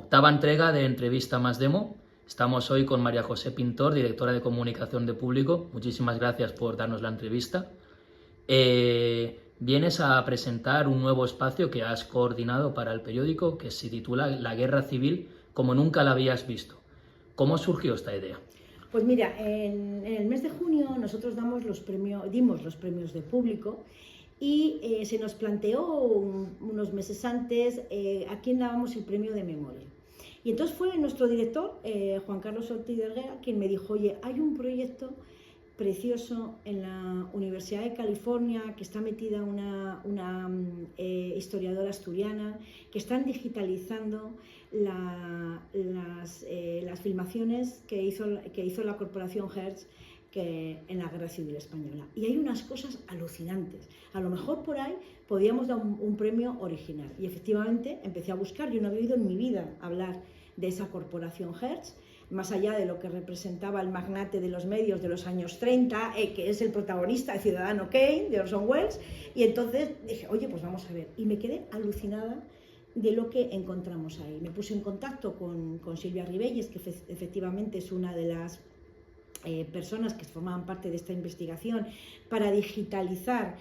octava entrega de Entrevista Más Demo. Estamos hoy con María José Pintor, directora de Comunicación de Público. Muchísimas gracias por darnos la entrevista. Vienes a presentar un nuevo espacio que has coordinado para el periódico que se titula La Guerra Civil como nunca la habías visto. ¿Cómo surgió esta idea? Pues mira, en el mes de junio nosotros dimos los premios de público y se nos planteó unos meses antes a quién dábamos el premio de memoria. Y entonces fue nuestro director, Juan Carlos Ortiz de Herrera, quien me dijo, oye, hay un proyecto precioso en la Universidad de California, que está metida una historiadora asturiana, que están digitalizando las filmaciones que hizo la Corporación Hertz en la Guerra Civil Española. Y hay unas cosas alucinantes. A lo mejor por ahí podíamos dar un premio original. Y efectivamente empecé a buscar. Yo no había oído en mi vida hablar de esa Corporación Hertz, más allá de lo que representaba el magnate de los medios de los años 30, que es el protagonista de Ciudadano Kane, de Orson Welles, y entonces dije, oye, pues vamos a ver, y me quedé alucinada de lo que encontramos ahí. Me puse en contacto con Silvia Ribelles, que efectivamente es una de las personas que formaban parte de esta investigación, para digitalizar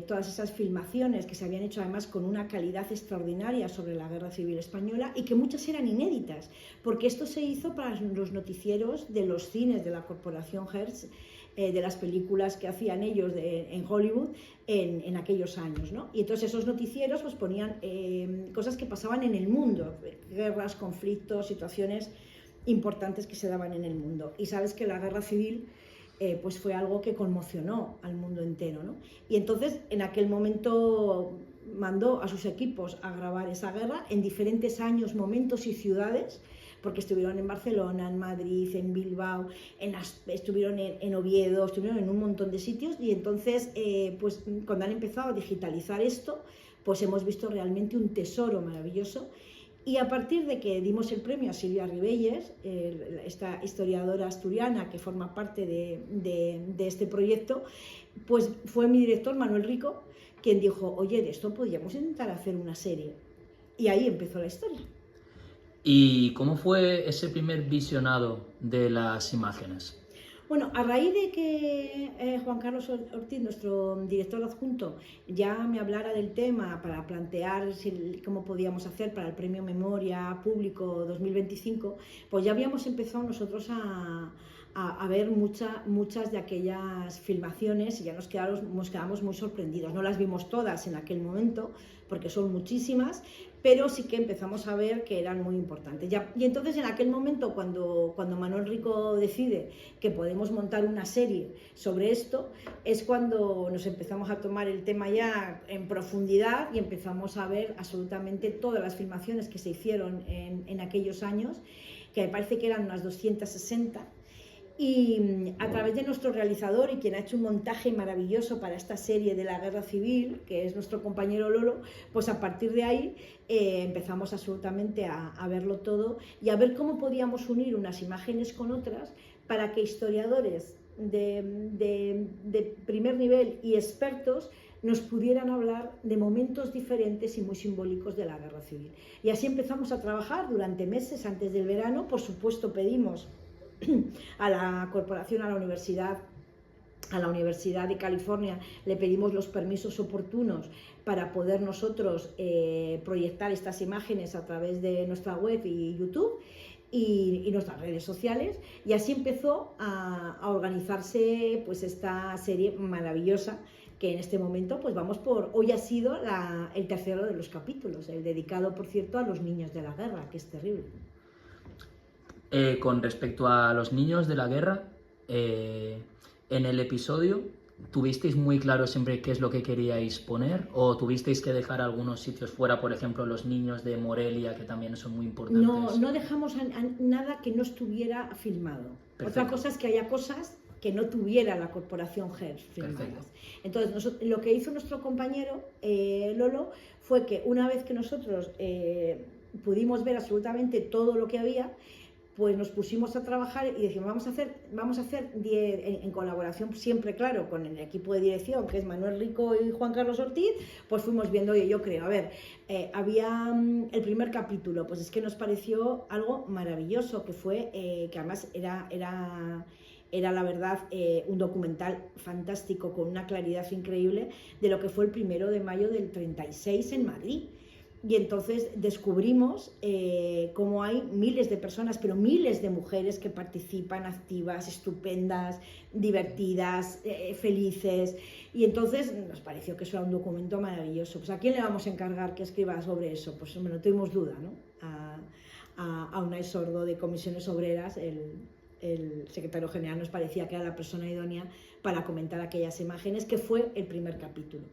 todas esas filmaciones que se habían hecho además con una calidad extraordinaria sobre la Guerra Civil Española y que muchas eran inéditas, porque esto se hizo para los noticieros de los cines de la Corporación Hertz, de las películas que hacían ellos en Hollywood en aquellos años, ¿no? Y entonces esos noticieros pues ponían cosas que pasaban en el mundo, guerras, conflictos, situaciones importantes que se daban en el mundo. Y sabes que la Guerra Civil pues fue algo que conmocionó al mundo entero, ¿no? Y entonces en aquel momento mandó a sus equipos a grabar esa guerra en diferentes años, momentos y ciudades, porque estuvieron en Barcelona, en Madrid, en Bilbao, estuvieron en Oviedo, estuvieron en un montón de sitios. Y entonces pues cuando han empezado a digitalizar esto, pues hemos visto realmente un tesoro maravilloso. Y a partir de que dimos el premio a Silvia Ribelles, esta historiadora asturiana que forma parte de este proyecto, pues fue mi director, Manuel Rico, quien dijo, oye, de esto podríamos intentar hacer una serie. Y ahí empezó la historia. ¿Y cómo fue ese primer visionado de las imágenes? Bueno, a raíz de que Juan Carlos Ortiz, nuestro director adjunto, ya me hablara del tema para plantear cómo podíamos hacer para el Premio Memoria Público 2025, pues ya habíamos empezado nosotros a ver muchas de aquellas filmaciones y ya nos quedamos muy sorprendidos. No las vimos todas en aquel momento, porque son muchísimas, pero sí que empezamos a ver que eran muy importantes. Y entonces en aquel momento, cuando Manuel Rico decide que podemos montar una serie sobre esto, es cuando nos empezamos a tomar el tema ya en profundidad y empezamos a ver absolutamente todas las filmaciones que se hicieron en aquellos años, que me parece que eran unas 260, y a través de nuestro realizador y quien ha hecho un montaje maravilloso para esta serie de la Guerra Civil, que es nuestro compañero Lolo, pues a partir de ahí empezamos absolutamente a verlo todo y a ver cómo podíamos unir unas imágenes con otras para que historiadores de primer nivel y expertos nos pudieran hablar de momentos diferentes y muy simbólicos de la Guerra Civil. Y así empezamos a trabajar durante meses antes del verano. Por supuesto pedimos a la corporación, a la Universidad de California, le pedimos los permisos oportunos para poder nosotros proyectar estas imágenes a través de nuestra web y YouTube y nuestras redes sociales, y así empezó a organizarse pues esta serie maravillosa que en este momento pues hoy ha sido el tercero de los capítulos, el dedicado por cierto a los niños de la guerra, que es terrible. Con respecto a los niños de la guerra, en el episodio, ¿tuvisteis muy claro siempre qué es lo que queríais poner? ¿O tuvisteis que dejar algunos sitios fuera, por ejemplo, los niños de Morelia, que también son muy importantes? No dejamos nada que no estuviera filmado. Perfecto. Otra cosa es que haya cosas que no tuviera la Corporación Hertz filmadas. Entonces, lo que hizo nuestro compañero Lolo fue que una vez que nosotros pudimos ver absolutamente todo lo que había, pues nos pusimos a trabajar y dijimos, vamos a hacer en colaboración siempre, claro, con el equipo de dirección, que es Manuel Rico y Juan Carlos Ortiz, pues fuimos viendo, oye, yo creo, a ver, había el primer capítulo, pues es que nos pareció algo maravilloso, que fue, que además era la verdad un documental fantástico con una claridad increíble de lo que fue el 1 de mayo del 36 en Madrid. Y entonces descubrimos cómo hay miles de personas, pero miles de mujeres que participan, activas, estupendas, divertidas, felices. Y entonces nos pareció que eso era un documento maravilloso. Pues ¿a quién le vamos a encargar que escriba sobre eso? Pues no tuvimos duda, ¿no? A Unai Sordo de Comisiones Obreras, el secretario general, nos parecía que era la persona idónea para comentar aquellas imágenes, que fue el primer capítulo.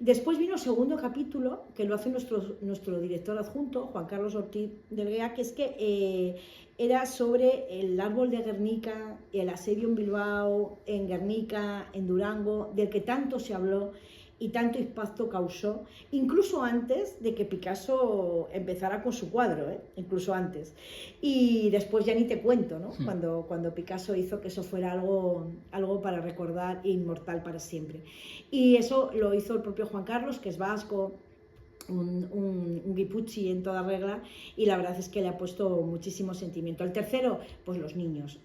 Después vino el segundo capítulo, que lo hace nuestro director adjunto, Juan Carlos Ortiz del Guea, que es que era sobre el árbol de Guernica, el asedio en Bilbao, en Guernica, en Durango, del que tanto se habló y tanto impacto causó, incluso antes de que Picasso empezara con su cuadro, incluso antes. Y después ya ni te cuento, ¿no? Cuando Picasso hizo que eso fuera algo para recordar e inmortal para siempre. Y eso lo hizo el propio Juan Carlos, que es vasco, un guipuzzi en toda regla, y la verdad es que le ha puesto muchísimo sentimiento. El tercero, pues los niños,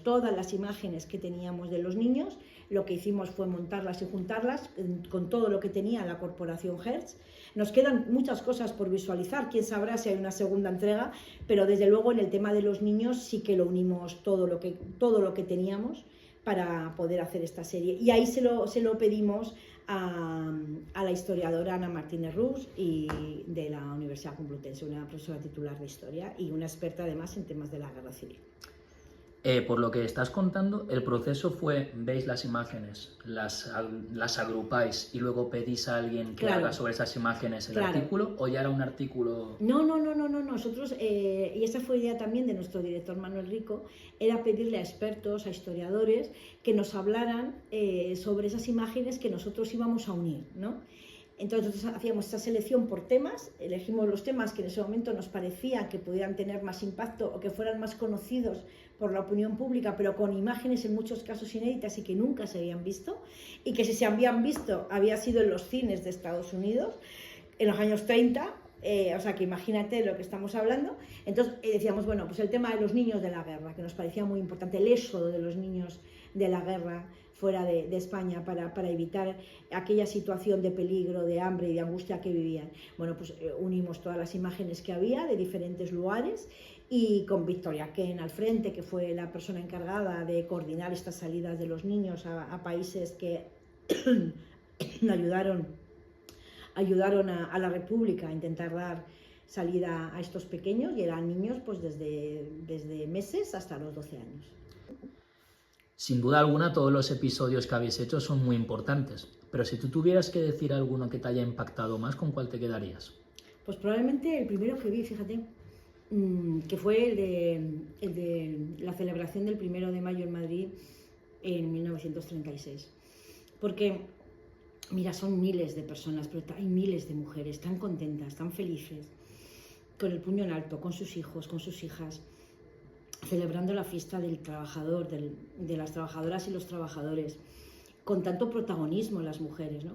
todas las imágenes que teníamos de los niños, lo que hicimos fue montarlas y juntarlas con todo lo que tenía la corporación Hertz. Nos quedan muchas cosas por visualizar, quién sabrá si hay una segunda entrega, pero desde luego en el tema de los niños sí que lo unimos todo lo que teníamos para poder hacer esta serie. Y ahí se lo pedimos a la historiadora Ana Martínez Rus y de la Universidad Complutense, una profesora titular de historia y una experta además en temas de la guerra civil. Por lo que estás contando, el proceso fue, veis las imágenes, las agrupáis y luego pedís a alguien que haga sobre esas imágenes el artículo, ¿o ya era un artículo? No. Nosotros, y esa fue idea también de nuestro director Manuel Rico, era pedirle a expertos, a historiadores, que nos hablaran sobre esas imágenes que nosotros íbamos a unir, ¿no? Entonces hacíamos esta selección por temas, elegimos los temas que en ese momento nos parecía que pudieran tener más impacto o que fueran más conocidos por la opinión pública, pero con imágenes en muchos casos inéditas y que nunca se habían visto, y que si se habían visto había sido en los cines de Estados Unidos en los años 30, o sea que imagínate lo que estamos hablando. Entonces decíamos, bueno, pues el tema de los niños de la guerra, que nos parecía muy importante, el éxodo de los niños de la guerra fuera de España para evitar aquella situación de peligro, de hambre y de angustia que vivían. Bueno, pues unimos todas las imágenes que había de diferentes lugares y con Victoria Ken al frente, que fue la persona encargada de coordinar estas salidas de los niños a países que ayudaron a la República a intentar dar salida a estos pequeños, y eran niños pues desde meses hasta los 12 años. Sin duda alguna, todos los episodios que habéis hecho son muy importantes, pero si tú tuvieras que decir alguno que te haya impactado más, ¿con cuál te quedarías? Pues probablemente el primero que vi, fíjate, que fue el de la celebración del 1 de mayo en Madrid en 1936. Porque, mira, son miles de personas, pero hay miles de mujeres tan contentas, tan felices, con el puño en alto, con sus hijos, con sus hijas, celebrando la fiesta del trabajador, de las trabajadoras y los trabajadores, con tanto protagonismo las mujeres, ¿no?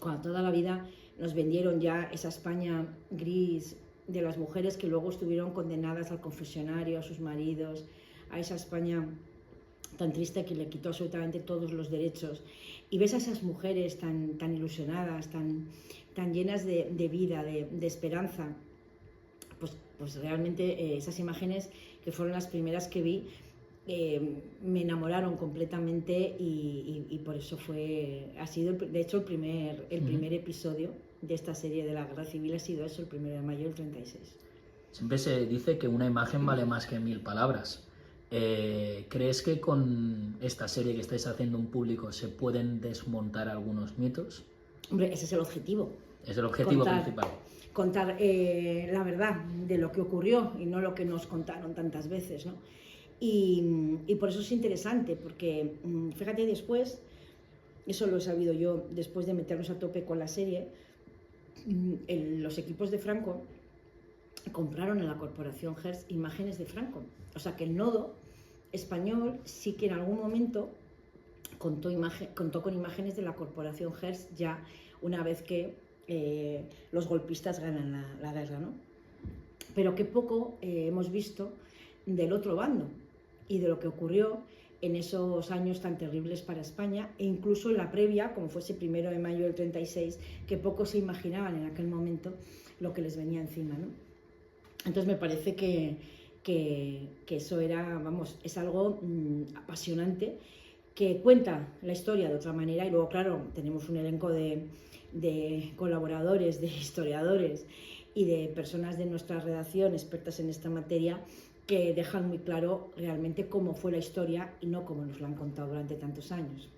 Cuando toda la vida nos vendieron ya esa España gris de las mujeres que luego estuvieron condenadas al confesionario, a sus maridos, a esa España tan triste que le quitó absolutamente todos los derechos. Y ves a esas mujeres tan ilusionadas, tan llenas de vida, de esperanza. Pues realmente esas imágenes, que fueron las primeras que vi, me enamoraron completamente y por eso ha sido de hecho el primer episodio de esta serie de la Guerra Civil ha sido eso, el 1 de mayo del 36. Siempre se dice que una imagen vale más que 1000 palabras. ¿Crees que con esta serie que estáis haciendo un público se pueden desmontar algunos mitos? Hombre, ese es el objetivo. Es el objetivo principal. Contar la verdad de lo que ocurrió y no lo que nos contaron tantas veces, ¿no? Y por eso es interesante, porque fíjate, después, eso lo he sabido yo después de meternos a tope con la serie, los equipos de Franco compraron en la corporación Hearst imágenes de Franco. O sea que el nodo español sí que en algún momento contó con imágenes de la corporación Hearst ya una vez que los golpistas ganan la guerra, ¿no? Pero qué poco hemos visto del otro bando y de lo que ocurrió en esos años tan terribles para España, e incluso en la previa, como fue ese 1 de mayo del 36, que pocos se imaginaban en aquel momento lo que les venía encima, ¿no? Entonces me parece que eso era, vamos, es algo apasionante, que cuenta la historia de otra manera, y luego, claro, tenemos un elenco de colaboradores, de historiadores y de personas de nuestra redacción expertas en esta materia, que dejan muy claro realmente cómo fue la historia y no cómo nos la han contado durante tantos años.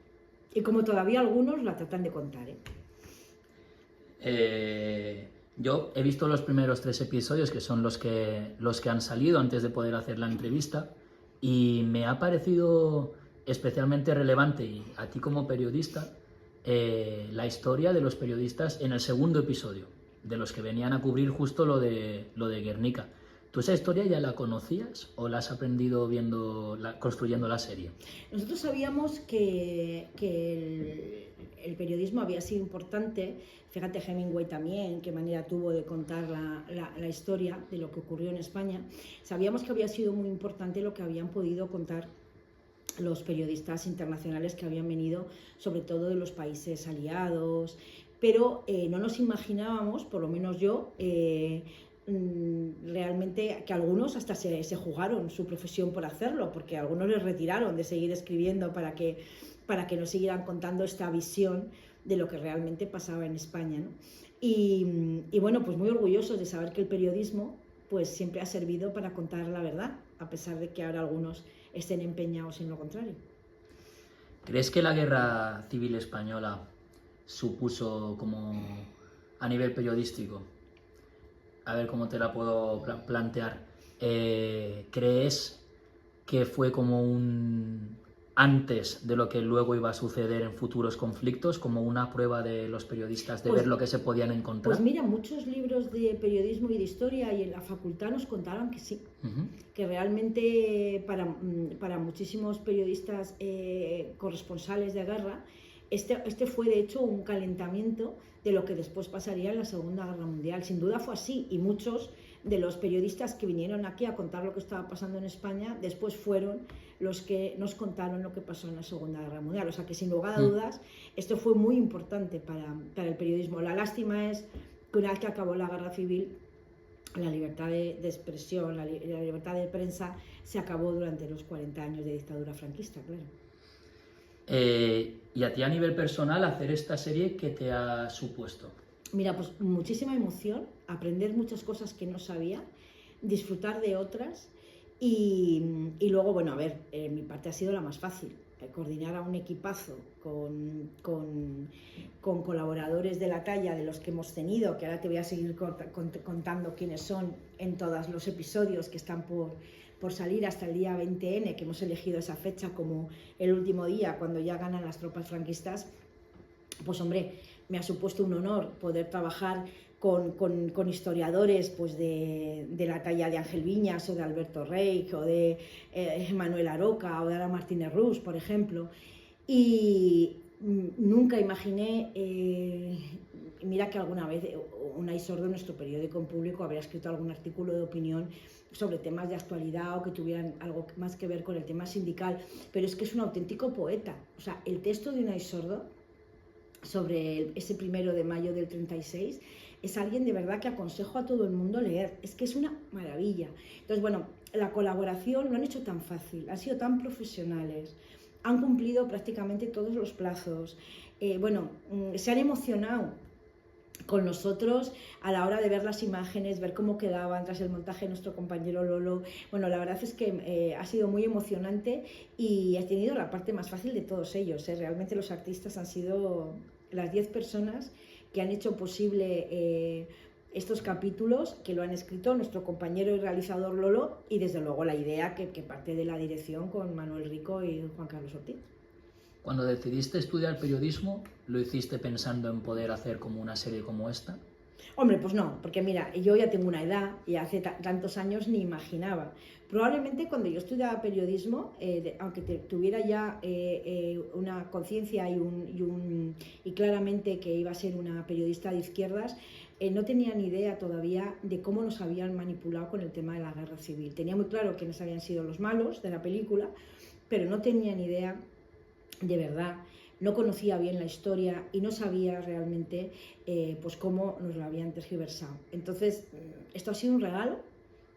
Y como todavía algunos la tratan de contar, Yo he visto los primeros 3 episodios, que son los que han salido antes de poder hacer la entrevista, y me ha parecido especialmente relevante, y a ti como periodista, la historia de los periodistas en el segundo episodio, de los que venían a cubrir justo lo de Guernica. ¿Tú esa historia ya la conocías o la has aprendido construyendo la serie? Nosotros sabíamos que el periodismo había sido importante. Fíjate, Hemingway también, qué manera tuvo de contar la historia de lo que ocurrió en España. Sabíamos que había sido muy importante lo que habían podido contar los periodistas internacionales que habían venido, sobre todo de los países aliados, pero no nos imaginábamos, por lo menos yo, realmente que algunos hasta se jugaron su profesión por hacerlo, porque algunos les retiraron de seguir escribiendo para que nos siguieran contando esta visión de lo que realmente pasaba en España, ¿no? Y bueno, pues muy orgullosos de saber que el periodismo pues siempre ha servido para contar la verdad, a pesar de que ahora algunos estén empeñados en lo contrario. ¿Crees que la Guerra Civil Española supuso, como a nivel periodístico, a ver cómo te la puedo plantear, ¿crees que fue como un antes de lo que luego iba a suceder en futuros conflictos, como una prueba de los periodistas de ver lo que se podían encontrar? Pues mira, muchos libros de periodismo y de historia y en la facultad nos contaron que sí, que realmente para muchísimos periodistas corresponsales de guerra, este fue de hecho un calentamiento de lo que después pasaría en la Segunda Guerra Mundial. Sin duda fue así, y muchos de los periodistas que vinieron aquí a contar lo que estaba pasando en España después fueron los que nos contaron lo que pasó en la Segunda Guerra Mundial. O sea que sin lugar a dudas esto fue muy importante para el periodismo. La lástima es que una vez que acabó la Guerra Civil, la libertad de expresión, la libertad de prensa se acabó durante los 40 años de dictadura franquista, claro. ¿Y a ti a nivel personal hacer esta serie qué te ha supuesto? Mira, pues muchísima emoción, aprender muchas cosas que no sabía, disfrutar de otras y luego, bueno, a ver, mi parte ha sido la más fácil, coordinar a un equipazo con colaboradores de la talla de los que hemos tenido, que ahora te voy a seguir contando quiénes son en todos los episodios que están por salir hasta el día 20N, que hemos elegido esa fecha como el último día cuando ya ganan las tropas franquistas. Pues hombre, me ha supuesto un honor poder trabajar con historiadores pues de la talla de Ángel Viñas o de Alberto Reich o de Manuel Aroca o de Ana Martínez Rus, por ejemplo. Y nunca imaginé, mira que alguna vez Unai Sordo, nuestro periódico en público, habría escrito algún artículo de opinión sobre temas de actualidad o que tuvieran algo más que ver con el tema sindical, pero es que es un auténtico poeta. O sea, el texto de Unai Sordo sobre ese 1 de mayo del 36 es alguien de verdad que aconsejo a todo el mundo leer, es que es una maravilla. Entonces, bueno, la colaboración lo han hecho tan fácil, han sido tan profesionales, han cumplido prácticamente todos los plazos, se han emocionado con nosotros a la hora de ver las imágenes, ver cómo quedaban tras el montaje de nuestro compañero Lolo. Bueno, la verdad es que ha sido muy emocionante y ha tenido la parte más fácil de todos ellos. Realmente los artistas han sido las 10 personas que han hecho posible estos capítulos, que lo han escrito nuestro compañero y realizador Lolo, y desde luego la idea que parte de la dirección con Manuel Rico y Juan Carlos Ortiz. Cuando decidiste estudiar periodismo, ¿lo hiciste pensando en poder hacer como una serie como esta? Hombre, pues no, porque mira, yo ya tengo una edad y hace tantos años ni imaginaba. Probablemente cuando yo estudiaba periodismo, aunque tuviera ya una conciencia y claramente que iba a ser una periodista de izquierdas, no tenía ni idea todavía de cómo nos habían manipulado con el tema de la guerra civil. Tenía muy claro quiénes habían sido los malos de la película, pero no tenía ni idea de verdad, no conocía bien la historia y no sabía realmente pues cómo nos lo habían tergiversado. Entonces, esto ha sido un regalo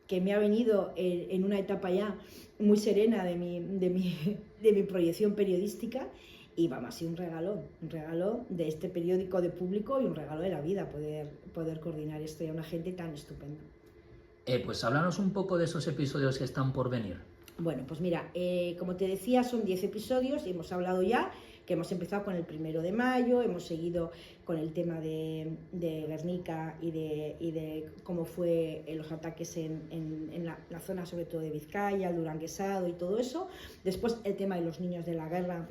que me ha venido en una etapa ya muy serena de mi proyección periodística, y vamos, ha sido un regalo de este periódico de Público y un regalo de la vida poder coordinar esto y a una gente tan estupenda. Pues háblanos un poco de esos episodios que están por venir. Bueno, pues mira, como te decía, son 10 episodios y hemos hablado ya que hemos empezado con el 1 de mayo, hemos seguido con el tema de Guernica y de cómo fue los ataques en la zona, sobre todo de Vizcaya, el Duranguesado y todo eso. Después el tema de los niños de la guerra,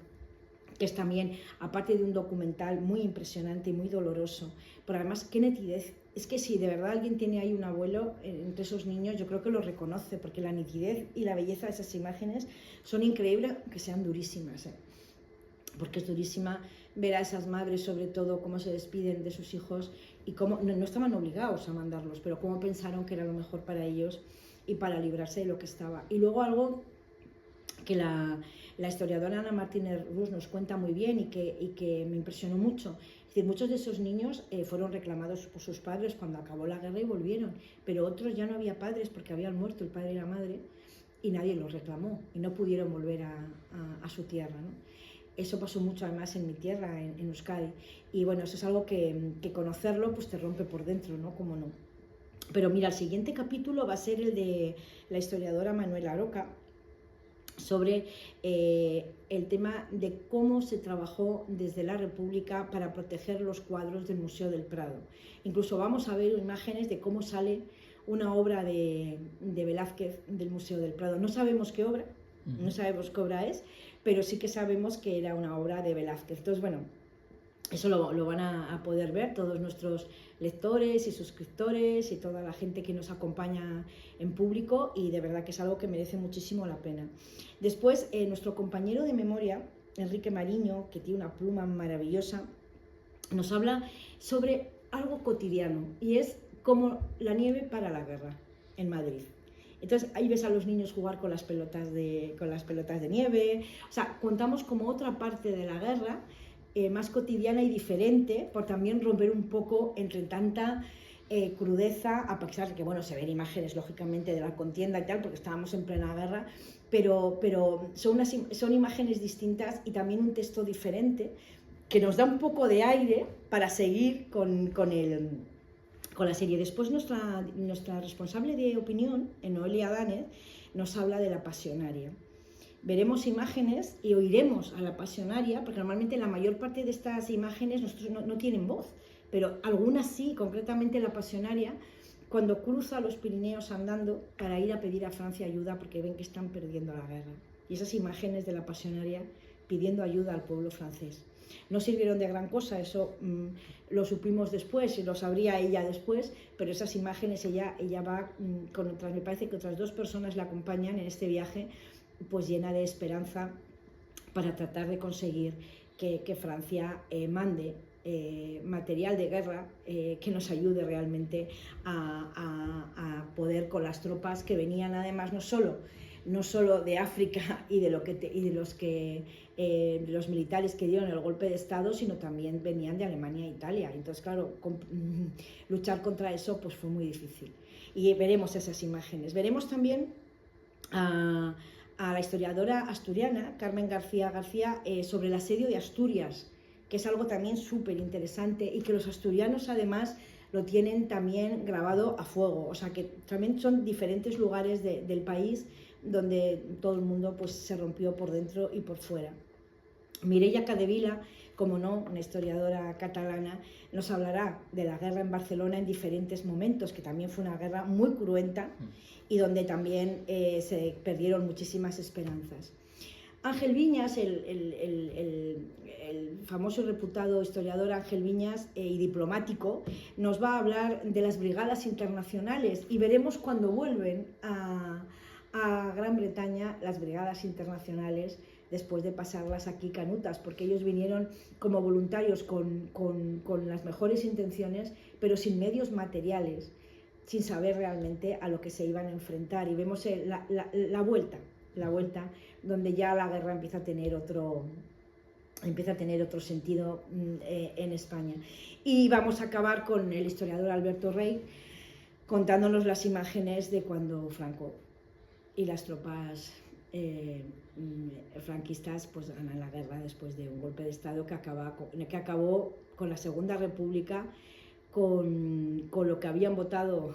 que es también, aparte de un documental muy impresionante y muy doloroso, pero además qué nitidez. Es que si de verdad alguien tiene ahí un abuelo entre esos niños, yo creo que lo reconoce, porque la nitidez y la belleza de esas imágenes son increíbles, aunque sean durísimas, porque es durísima ver a esas madres, sobre todo, cómo se despiden de sus hijos y cómo no estaban obligados a mandarlos, pero cómo pensaron que era lo mejor para ellos y para librarse de lo que estaba. Y luego algo que la historiadora Ana Martínez Rus nos cuenta muy bien y que me impresionó mucho. Es decir, muchos de esos niños fueron reclamados por sus padres cuando acabó la guerra y volvieron, pero otros ya no había padres porque habían muerto el padre y la madre y nadie los reclamó y no pudieron volver a su tierra, ¿no? Eso pasó mucho además en mi tierra, en Euskadi, y bueno, eso es algo que conocerlo pues te rompe por dentro, ¿no? Como no. Pero mira, el siguiente capítulo va a ser el de la historiadora Manuela Aroca, sobre el tema de cómo se trabajó desde la República para proteger los cuadros del Museo del Prado. Incluso vamos a ver imágenes de cómo sale una obra de Velázquez del Museo del Prado. No sabemos qué obra, no sabemos qué obra es, pero sí que sabemos que era una obra de Velázquez. Entonces, bueno, eso lo van a poder ver todos nuestros lectores y suscriptores y toda la gente que nos acompaña en Público, y de verdad que es algo que merece muchísimo la pena. Después, nuestro compañero de memoria, Enrique Mariño, que tiene una pluma maravillosa, nos habla sobre algo cotidiano, y es como la nieve para la guerra en Madrid. Entonces ahí ves a los niños jugar con las pelotas de nieve. O sea, contamos como otra parte de la guerra, más cotidiana y diferente, por también romper un poco entre tanta crudeza, a pesar de que, bueno, se ven imágenes lógicamente de la contienda y tal, porque estábamos en plena guerra, pero son imágenes distintas y también un texto diferente que nos da un poco de aire para seguir con la serie. Después nuestra responsable de opinión, Noelia Danez, nos habla de la pasionaria. Veremos imágenes y oiremos a la pasionaria, porque normalmente la mayor parte de estas imágenes no tienen voz, pero algunas sí, concretamente la pasionaria, cuando cruza los Pirineos andando para ir a pedir a Francia ayuda porque ven que están perdiendo la guerra. Y esas imágenes de la pasionaria pidiendo ayuda al pueblo francés. No sirvieron de gran cosa, eso lo supimos después y lo sabría ella después, pero esas imágenes ella va con otras, me parece que otras 2 personas la acompañan en este viaje, pues llena de esperanza para tratar de conseguir que Francia mande material de guerra que nos ayude realmente a poder, con las tropas que venían además no solo de África y de los militares que dieron el golpe de Estado, sino también venían de Alemania e Italia. Entonces, claro, luchar contra eso pues fue muy difícil. Y veremos esas imágenes. Veremos también a la historiadora asturiana Carmen García sobre el asedio de Asturias, que es algo también súper interesante y que los asturianos además lo tienen también grabado a fuego. O sea que también son diferentes lugares del país donde todo el mundo pues se rompió por dentro y por fuera. Mireia Cadevila, como no, una historiadora catalana, nos hablará de la guerra en Barcelona en diferentes momentos, que también fue una guerra muy cruenta y donde también se perdieron muchísimas esperanzas. Ángel Viñas, el famoso y reputado historiador Ángel Viñas y diplomático, nos va a hablar de las brigadas internacionales y veremos cuando vuelven a Gran Bretaña las brigadas internacionales después de pasarlas aquí canutas, porque ellos vinieron como voluntarios con las mejores intenciones, pero sin medios materiales, sin saber realmente a lo que se iban a enfrentar. Y vemos la vuelta, donde ya la guerra empieza a tener otro sentido en España. Y vamos a acabar con el historiador Alberto Rey contándonos las imágenes de cuando Franco y las tropas franquistas pues ganan la guerra después de un golpe de Estado que acabó con la Segunda República, con lo que habían votado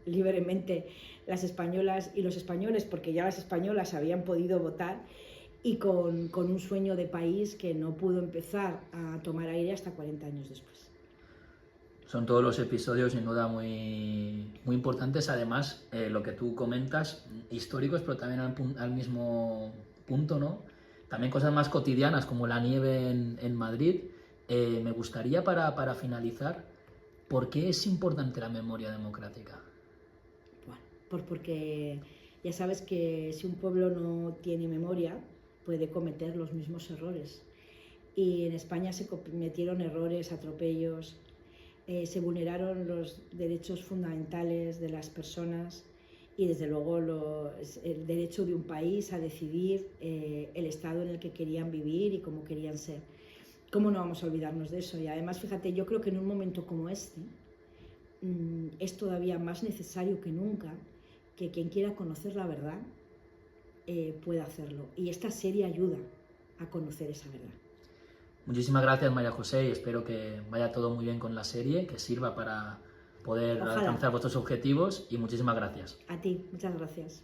libremente las españolas y los españoles, porque ya las españolas habían podido votar, y con un sueño de país que no pudo empezar a tomar aire hasta 40 años después. Son todos los episodios sin duda muy importantes, además lo que tú comentas, históricos, pero también al mismo punto, ¿no? También cosas más cotidianas como la nieve en Madrid. Me gustaría para finalizar, ¿por qué es importante la memoria democrática? Bueno, porque ya sabes que si un pueblo no tiene memoria puede cometer los mismos errores, y en España se cometieron errores, atropellos, se vulneraron los derechos fundamentales de las personas y desde luego el derecho de un país a decidir el estado en el que querían vivir y cómo querían ser. ¿Cómo no vamos a olvidarnos de eso? Y además, fíjate, yo creo que en un momento como este es todavía más necesario que nunca que quien quiera conocer la verdad pueda hacerlo. Y esta serie ayuda a conocer esa verdad. Muchísimas gracias, María José, y espero que vaya todo muy bien con la serie, que sirva para poder alcanzar vuestros objetivos, y muchísimas gracias. A ti, muchas gracias.